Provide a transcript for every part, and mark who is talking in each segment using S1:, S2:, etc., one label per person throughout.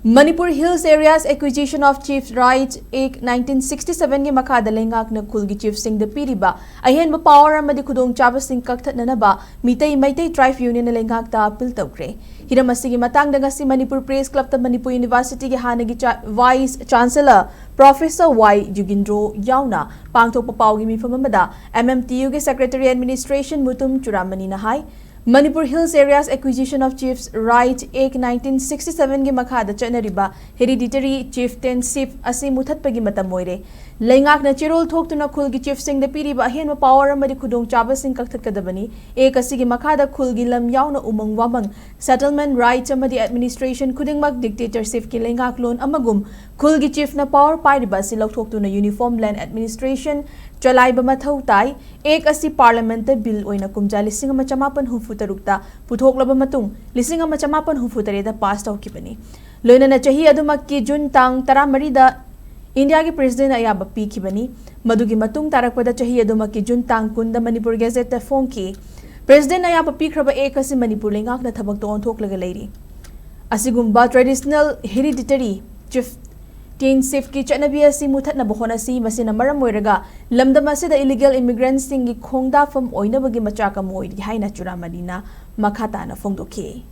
S1: Manipur Hills Areas Acquisition of Chiefs Rights Act 1967 gi makada lengak na khulgi chief sing the piriba ahen ba power amadi khudong chaba sing kakthatna ba mitai maitai tribe union lengak ta appeal tawkre hiramasi gi matang da ngasi Manipur Press Club ta Manipur University gi hanagi Vice Chancellor Professor Y Jugindro yauna pangthok pa pawgi mifam amada MMTU gi Secretary Administration Mutum Churamani na hai Manipur Hills Areas Acquisition of Chiefs Rights Act 1967 gi makhada chanariba hereditary chieftainship asi muthatpagi matam moire leingak na chirol thoktuna khulgi chief sing da piriba hen power amadi khudong chaba sing kakthakadabani ek asi gi makhada khulgi lam yauna umang wamang settlement rights amadi administration khudingmak dictatorship ki leingak lon amagum khulgi chief na power pairiba si lokthokuna uniform land administration chalaiba mathau tai ek asi parliament ta bill oina kumja lising ama chamapan hufu tarukta puthoklaba matung lising ama chamapan hufu tare da pass tawkibani loina na chahi adumak ki jun tang 13 da India ki president ayaba pikibani madugi matung tarakpada chahi adumak ki jun tang kun da Manipur Gazette ta phonki president ayaba pikraba ek asi Manipur lengak na thabak to onthoklaga leiri asigumba traditional hereditary chief chieftainship ki chanabi asi muthatna bohona si masina maram moiraga lamdam asida illegal immigrants singi khongda fam oina bagi machaka moiri haina churamadina makhata na phongdokhi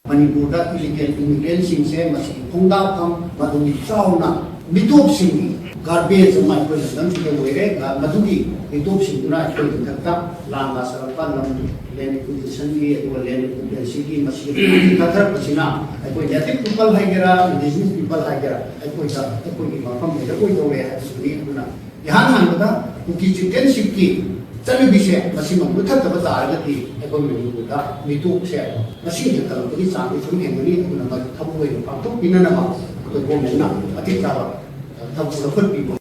S2: Manipur da illegal immigrants sing se masi khongda fam maduni chauna mitop sing garbage ma ko lam ki moire ga madugi mitop sing duna ko thakta langa sarpa lam len acquisition ki or len acquisition ki masi kathar pasina ko native people haigera indigenous people haigera ko sa ko ki mafam me ko to re hasuni duna yahan han bata ki chieftainship ki chalu bise masi ma muthat ta tar ga ti ko me da mitop se masi ta ta ki sa ki thum hen ni duna ma thabu we pa to pinana ma ko me na atik ta thabu la khut bi